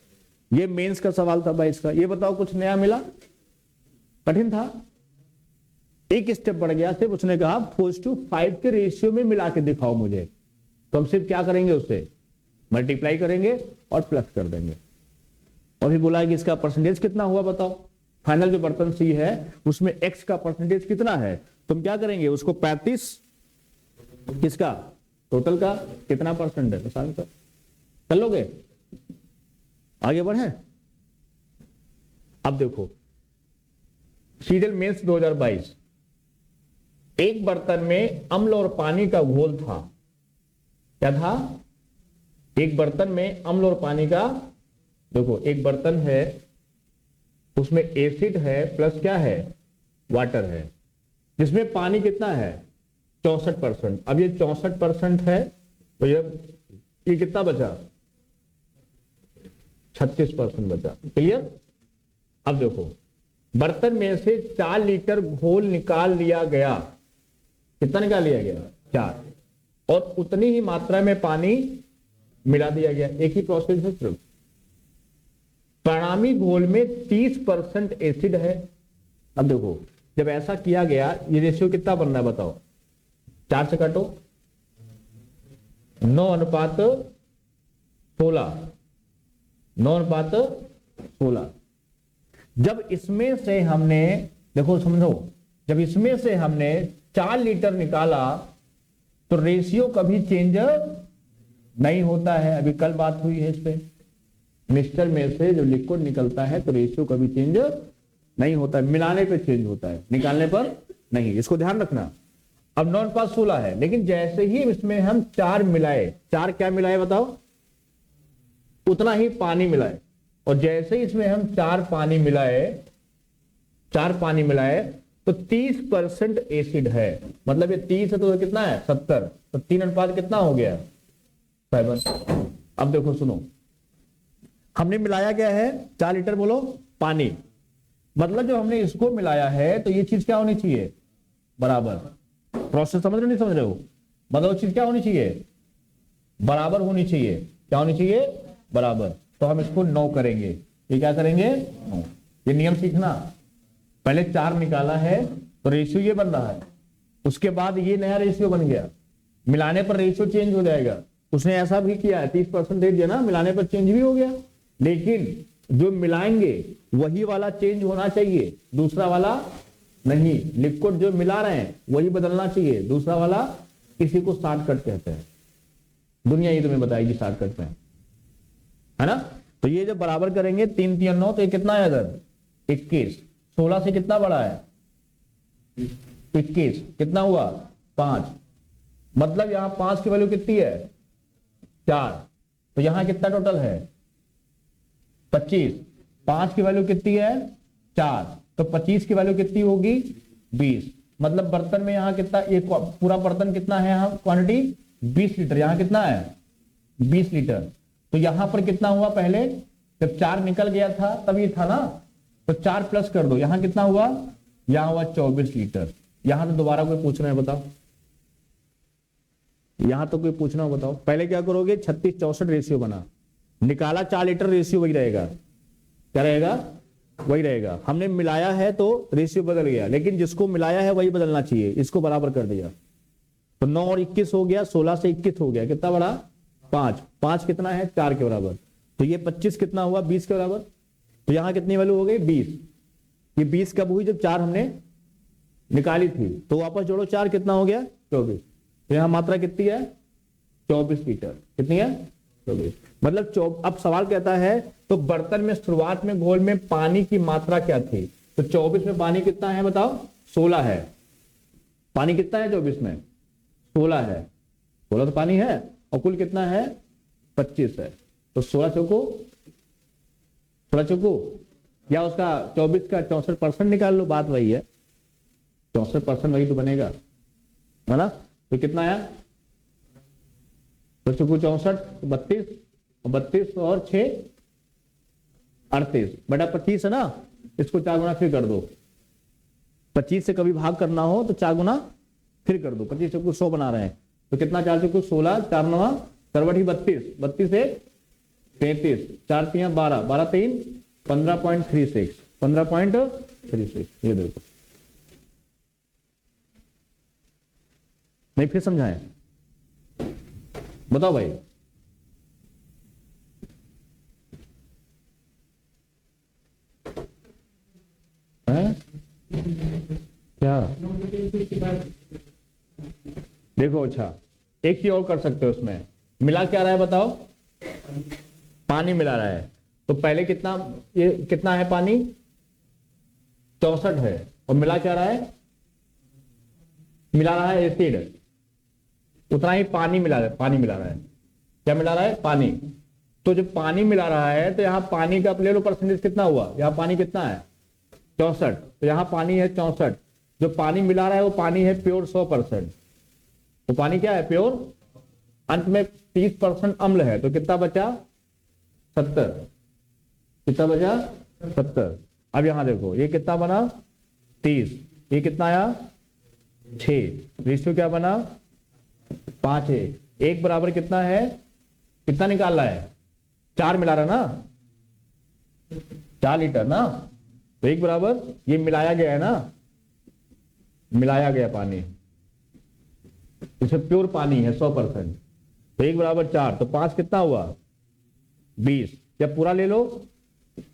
ये मेंस का सवाल था भाई इसका। ये बताओ कुछ नया मिला, कठिन था, एक स्टेप बढ़ गया। सिर्फ उसने कहा 4:5 के रेशियो में मिला के दिखाओ मुझे। तो हम सिर्फ क्या करेंगे, उससे मल्टीप्लाई करेंगे और प्लस कर देंगे। और भी बोला कि इसका परसेंटेज कितना हुआ बताओ। फाइनल जो बर्तन सी है उसमें एक्स का परसेंटेज कितना है, तुम क्या करेंगे उसको 35 किसका टोटल का कितना परसेंट है, बता दो, कर लोगे। आगे बढ़े। अब देखो सीरियल मेंस 2022, एक बर्तन में अम्ल और पानी का घोल था। क्या था, एक बर्तन में अम्ल और पानी का, देखो एक बर्तन है उसमें एसिड है प्लस क्या है, वाटर है, जिसमें पानी कितना है 64%। अब ये 64% है तो ये कितना बचा, 36% बचा। क्लियर। अब देखो बर्तन में से 4 लीटर घोल निकाल लिया गया। कितना निकाल लिया गया, 4, और उतनी ही मात्रा में पानी मिला दिया गया। एक ही प्रोसेस है सिर्फ। परिणामी घोल में 30% एसिड है। अब देखो जब ऐसा किया गया, ये रेशियो कितना बन रहा है बताओ, 4 से काटो, 9:16, 9:16। जब इसमें से हमने, देखो समझो, जब इसमें से हमने 4 लीटर निकाला तो रेशियो कभी चेंज नहीं होता है। अभी कल बात हुई है इस पे, मिक्सचर में से जो लिक्विड निकलता है तो रेशियो कभी चेंज नहीं होता है, मिलाने पे चेंज होता है, निकालने पर नहीं। इसको ध्यान रखना। अब 9:16 है, लेकिन जैसे ही इसमें हम 4 मिलाए, 4 क्या मिलाए बताओ, उतना ही पानी मिलाए। और जैसे ही इसमें हम 4 पानी मिलाए तो 30% एसिड है। मतलब ये 30 है तो कितना है 70, तो 3 अनुपात कितना हो गया 7। अब देखो सुनो, हमने मिलाया क्या है 4 लीटर बोलो पानी, मतलब जो हमने इसको मिलाया है तो ये चीज क्या होनी चाहिए, बराबर। प्रोसेस समझ रहे नहीं समझ रहे हो, मतलब चीज क्या होनी चाहिए, बराबर होनी चाहिए। क्या होनी चाहिए, बराबर। तो हम इसको 9 करेंगे। ये क्या करेंगे 9। ये नियम सीखना, पहले 4 निकाला है तो रेशियो ये बन रहा है, उसके बाद ये नया रेशियो बन गया, मिलाने पर रेशियो चेंज हो जाएगा। उसने ऐसा भी किया है, 30% दे दिया ना, मिलाने पर चेंज भी हो गया। लेकिन जो मिलाएंगे वही वाला चेंज होना चाहिए, दूसरा वाला नहीं। लिक्विड जो मिला रहे हैं वही बदलना चाहिए, दूसरा वाला। इसी को शॉर्टकट कहते हैं, दुनिया ही तुम्हें बताएगी शॉर्टकट में, है ना। तो ये जब बराबर करेंगे 3 3 9, तो ये कितना है इधर 21। 16 से कितना बड़ा है 21, कितना हुआ 5। मतलब यहां 5 की वैल्यू कितनी है 4, तो यहां कितना टोटल है 25। 5 की वैल्यू कितनी है 4, तो 25 की वैल्यू कितनी होगी 20। मतलब बर्तन में यहां कितना, एक पूरा बर्तन कितना है, यहां क्वांटिटी 20 लीटर, यहां कितना है 20 लीटर। तो यहां पर कितना हुआ, पहले जब 4 निकल गया था तब ये था ना, तो 4 प्लस कर दो, यहां कितना हुआ, यहां हुआ 24 लीटर। यहां तो दोबारा कोई पूछ रहा है बताओ, यहां तो कोई पूछना हो बताओ। पहले क्या करोगे 36 64 रेशियो बना, निकाला 4 लीटर, रेशियो वही रहेगा। क्या रहेगा, वही रहेगा। हमने मिलाया है तो रेशियो बदल गया, लेकिन जिसको मिलाया है वही बदलना चाहिए। इसको बराबर कर दिया तो 9 और 21 हो गया, 16 से 21 हो गया, कितना बड़ा 5। 5 कितना है 4 के बराबर, तो ये 25 कितना हुआ 20 के बराबर। तो यहां कितनी वैल्यू हो गई 20। ये 20 कब हुई, जब 4 हमने निकाली थी। तो वापस जोड़ो 4, कितना हो गया 24। तो यहां मात्रा कितनी है 24 लीटर, कितनी है 24। मतलब अब सवाल कहता है तो बर्तन में शुरुआत में घोल में पानी की मात्रा क्या थी, तो 24 में पानी कितना है बताओ 16 है। पानी कितना है 24 में 16 है, 16 तो पानी है, और कुल कितना है 25 है। तो 16 चौको या उसका 24 का 64% निकाल लो, बात वही है, 64% वही तो बनेगा, है ना। तो कितना आया तो 64 32, 32 और 6 38 बटा 25 है ना, इसको 4 गुना फिर कर दो। 25 से कभी भाग करना हो तो 4 गुना फिर कर दो। 25 से कुछ 100 बना रहे हैं तो कितना, 4 से कुछ 16, 4 9 करवट 32, 32 से 33, 4 3 12, 12 3 15.36, 15.36। ये देखो, नहीं फिर समझाएं, बताओ भाई। है क्या, देखो अच्छा एक चीज और कर सकते हो उसमें, मिला क्या रहा है बताओ, पानी मिला रहा है। तो पहले कितना, ये कितना है पानी, 64 है, और मिला क्या रहा है, मिला रहा है एसिड, उतना ही पानी मिला रहा है, पानी मिला रहा है। क्या मिला रहा है, पानी। तो जब पानी मिला रहा है तो यहाँ पानी का ले लो परसेंटेज कितना हुआ, यहाँ पानी कितना है 64, तो यहाँ पानी है 64। जो पानी मिला रहा है वो पानी है प्योर 100%, तो पानी क्या है प्योर। अंत में 30% अम्ल है, तो कितना बचा 70, कितना बचा 70। अब यहां देखो ये कितना बना 30, ये कितना आया 6, रेशियो क्या बना 5 है। एक बराबर कितना है, कितना निकाल रहा है, 4 मिला रहा ना, 4 लीटर ना, तो एक बराबर ये मिलाया गया है ना, मिलाया गया पानी, इसमें प्योर पानी है 100%, तो एक बराबर 4, तो 5 कितना हुआ 20, जब पूरा ले लो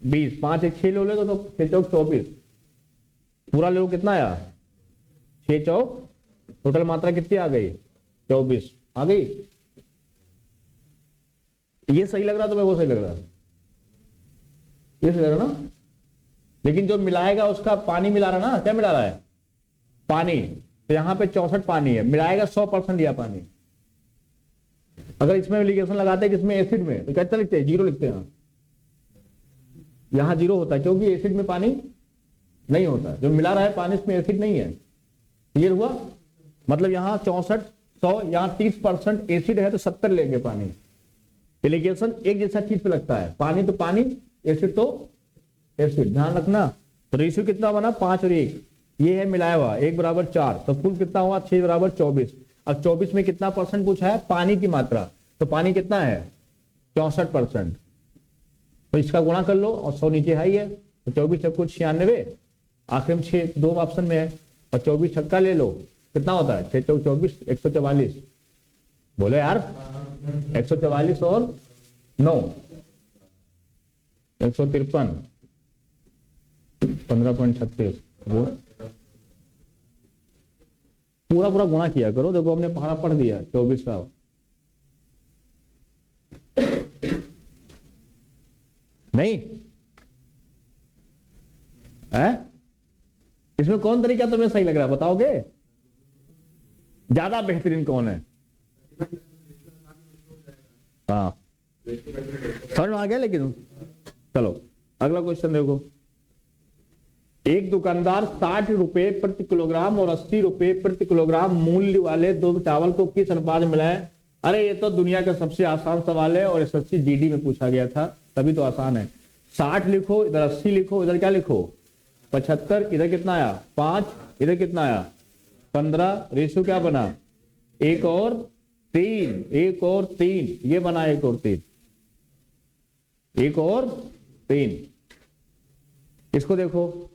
20, 5 एक 6 ले लो तो 6 चौक 24, पूरा ले लो कितना आया 6 चौक, टोटल मात्रा कितनी आ गई 24 आ गई। ये सही लग रहा तो मैं वो सही लग रहा, ये सही लग रहा ना। लेकिन जो मिलाएगा उसका पानी मिला रहा ना, क्या मिला रहा है पानी, तो यहां पे 64 पानी है, मिलाएगा 100% दिया पानी। अगर इसमें एप्लीकेशन लगाते हैं किसमें एसिड में, तो कैसे लिखते हैं 0 लिखते हैं, यहां 0 होता है क्योंकि एसिड में पानी नहीं होता, जो मिला रहा है पानी इसमें एसिड नहीं है। क्लियर हुआ, मतलब यहाँ 64 100, यहाँ 30% एसिड है तो 70 लेंगे पानी। एप्लीकेशन एक जैसा चीज पे लगता है, पानी तो पानी, एसिड तो एसिड, ध्यान रखना। तो रेशियो कितना बना 5 और 1, ये है मिलाया हुआ, 1 बराबर 4, तो कुल कितना हुआ 6 बराबर 24। अब 24 में कितना परसेंट पूछा है, पानी की मात्रा, तो पानी कितना है 64%, तो इसका गुणा कर लो और 100 नीचे है ही है, तो 24 से कुछ 96, आखिर में 6 2 ऑप्शन में है, और 24 छक्का ले लो कितना होता है 6 चौक 24, 144। बोले यार 144 और 9 153, 15.36, वो पूरा पूरा गुणा किया करो। देखो हमने पहाड़ा पढ़ दिया 24 का, नहीं है इसमें कौन तरीका तुम्हें सही लग रहा है बताओगे, ज्यादा बेहतरीन कौन है। हाँ समझ में आ गया, लेकिन चलो अगला क्वेश्चन देखो। एक दुकानदार 60 रुपए प्रति किलोग्राम और 80 रुपए प्रति किलोग्राम मूल्य वाले 2 चावल को किस अनुपात में मिलाए। अरे ये तो दुनिया का सबसे आसान सवाल है और एसएससी जीडी में पूछा गया था, तभी तो आसान है। 60 लिखो, इधर 80 लिखो, इधर क्या लिखो 75, इधर कितना आया 5, इधर कितना आया 15, रेशियो क्या बना 1 और 3, 1 और 3, ये बना 1 और 3, 1 और 3। इसको देखो,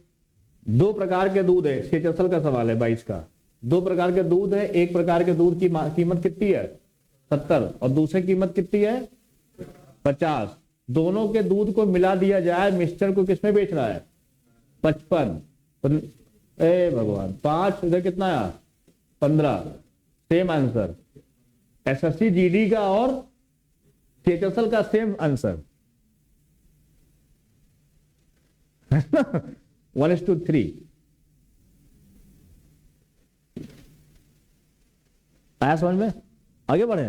2 प्रकार के दूध है, सेचसल का सवाल है 22 का। 2 प्रकार के दूध है, एक प्रकार के दूध की कीमत कितनी है 70 और दूसरी कीमत कितनी है 50। दोनों के दूध को मिला दिया जाए, मिक्सचर को किसमें बेच रहा है 55, ए भगवान 5, इधर कितना आया 15, सेम आंसर। एसएससी जीडी का और सेचसल का सेम आंसर 1:3। आया समझ में, आगे बढ़े।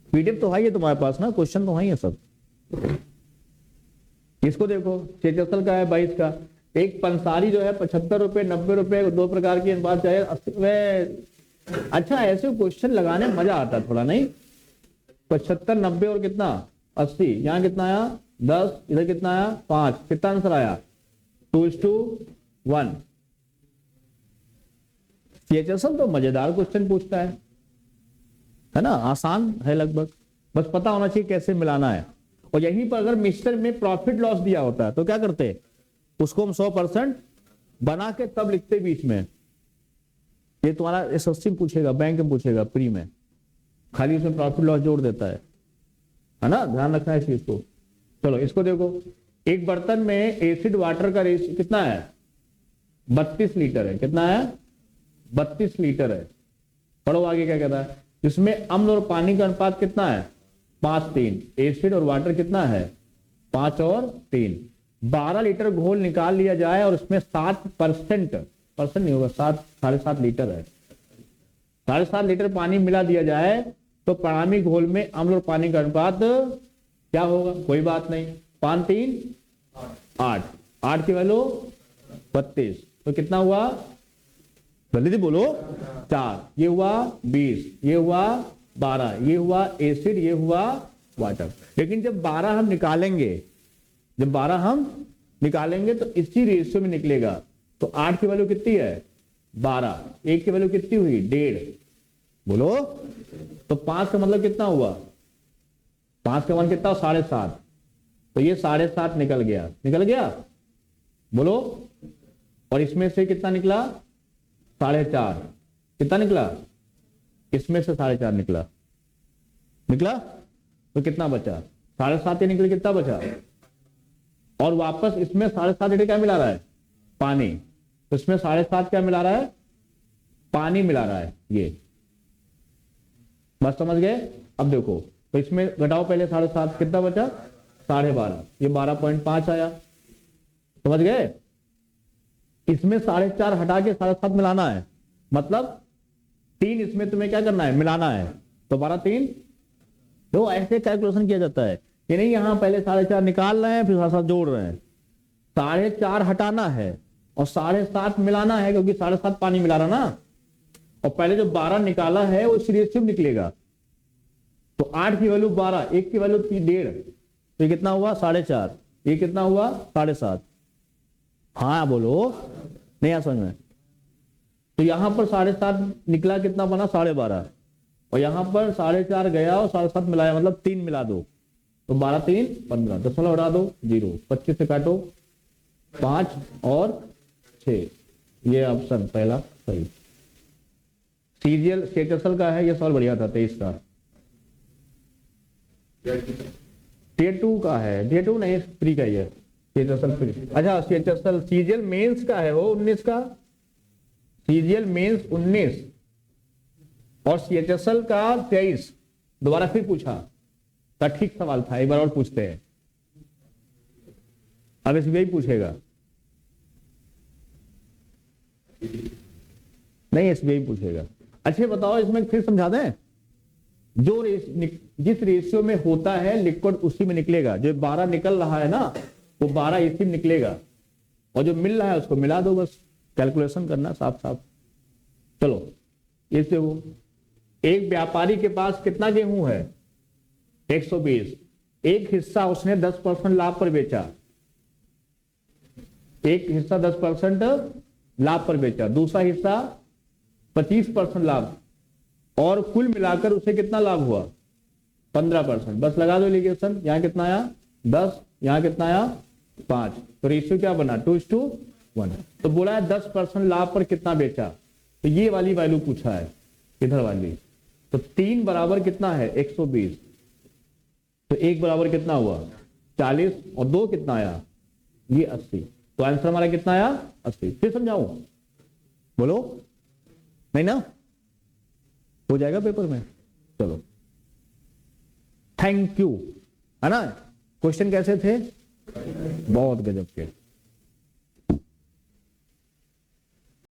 पीडीएफ तो है ही तुम्हारे पास ना, क्वेश्चन तो है ही सब। इसको देखो, सेचसल का है 22 का, एक पंसारी जो है 75 रुपए 90 रुपए, 2 प्रकार की बात चाहे। अच्छा ऐसे क्वेश्चन लगाने में मजा आता थोड़ा, नहीं 75, 90 और कितना 80, यहाँ कितना आया 10, इधर कितना आया 5, कितना आंसर आया 2:1। सीएचएसएल तो मजेदार क्वेश्चन पूछता है ना, आसान है लगभग, बस पता होना चाहिए कैसे मिलाना है। और यहीं पर अगर मिक्सचर में प्रॉफिट लॉस दिया होता है तो क्या करते, उसको हम 100% बना के तब लिखते बीच में। ये तुम्हारा एसएससी में पूछेगा, बैंक में पूछेगा, प्री में, खाली उसमें प्रॉफिट लॉस जोड़ देता है ना, ध्यान रखना है इस चीज को। चलो इसको देखो, एक बर्तन में एसिड वाटर का रेशियो कितना है 32 लीटर है, कितना है 32 लीटर है। पढ़ो आगे क्या कहता है, इसमें अम्ल और पानी का अनुपात कितना है 5:3, एसिड और वाटर कितना है 5 और 3। 12 लीटर घोल निकाल लिया जाए और उसमें 7% नहीं होगा, 7.5 लीटर है, 7.5 लीटर पानी मिला दिया जाए तो परिणामी घोल में अम्ल और पानी का अनुपात क्या होगा, कोई बात नहीं, 5 3 8, 8 की वैल्यू 32, तो कितना हुआ जल्दी बोलो 4, ये हुआ 20, ये हुआ 12, ये हुआ एसिड, ये हुआ वाटर। लेकिन जब 12 हम निकालेंगे तो इसी रेशियो में निकलेगा। तो 8 की वैल्यू कितनी है 12, 1 की वैल्यू कितनी हुई 1.5, बोलो। तो 5 का मतलब कितना हुआ, 5 का मान कितना 7.5, तो ये 7.5 निकल गया बोलो। और इसमें से कितना निकला 4.5, कितना निकला, इसमें से 4.5 निकला तो कितना बचा 7.5 ही निकले, कितना बचा। और वापस इसमें 7.5 लीटर क्या मिला रहा है पानी, तो इसमें 7.5 क्या मिला रहा है पानी मिला रहा है, ये बस समझ गए। अब देखो तो इसमें घटाओ पहले 7.5, कितना बचा 12.5, ये 12.5 आया, समझ गए। इसमें 4.5 हटा के 7.5 मिलाना है, मतलब 3 इसमें तुम्हें क्या करना है मिलाना है, तो 12 3। तो ऐसे कैलकुलेशन किया जाता है, ये नहीं यहां पहले 4.5 निकाल रहे हैं फिर 7.5 जोड़ रहे हैं, 4.5 हटाना है और 7.5 मिलाना है, क्योंकि 7.5 पानी मिला रहा ना। और पहले जो 12 निकाला है वो इस रेशियो में निकलेगा, तो 8 की वैल्यू 12, 1 की वैल्यू 1.5, तो ये कितना हुआ 4.5, ये कितना हुआ 7.5। हाँ बोलो, नहीं आ समझ में। तो यहां पर 7.5 निकला, कितना बना 12.5, और यहां पर 4.5 गया और 7.5 मिलाया, मतलब 3 मिला दो, तो 12 3 15, 10 उड़ा दो 0, 25 से काटो 5 और 6, ये ऑप्शन पहला सही। सीजीएल सीएचएसएल का है, ये सवाल बढ़िया था 23 का। टियर 2 का है, टियर 2 नहीं प्री का ही है, सीएचएसएल प्री। अच्छा सीएचएसएल सीजीएल मेंस का है वो 19 का, सीजीएल मेंस 19 और सीएचएसएल का 23। दोबारा फिर पूछा तो ठीक सवाल था, एक बार और पूछते हैं, अब एसबीआई पूछेगा, नहीं एसबीआई पूछेगा। अच्छे बताओ इसमें फिर समझा दें, जो जिस रेशियो में होता है लिक्विड उसी में निकलेगा, जो 12 निकल रहा है ना वो 12 इसी में निकलेगा, और जो मिल रहा है उसको मिला दो, बस कैलकुलेशन करना साफ साफ। चलो इससे वो एक व्यापारी के पास कितना गेहूं है 120, एक हिस्सा उसने 10% लाभ पर बेचा, एक हिस्सा 10% लाभ पर बेचा, दूसरा हिस्सा 25% लाभ, और कुल मिलाकर उसे कितना लाभ हुआ 15%। बस लगा दो इक्वेशन, यहां कितना आया 10, यहां कितना आया 5, तो रेशियो क्या बना 2:1। तो बोला है 10% लाभ पर कितना बेचा, तो ये वाली वैल्यू पूछा है इधर वाली, तो 3 बराबर कितना है 120, तो 1 बराबर कितना हुआ 40, और 2 कितना आया ये 80, तो आंसर हमारा कितना आया 80। फिर समझाऊं, बोलो नहीं ना, हो जाएगा पेपर में। चलो थैंक यू, है ना। क्वेश्चन कैसे थे, बहुत गजब के।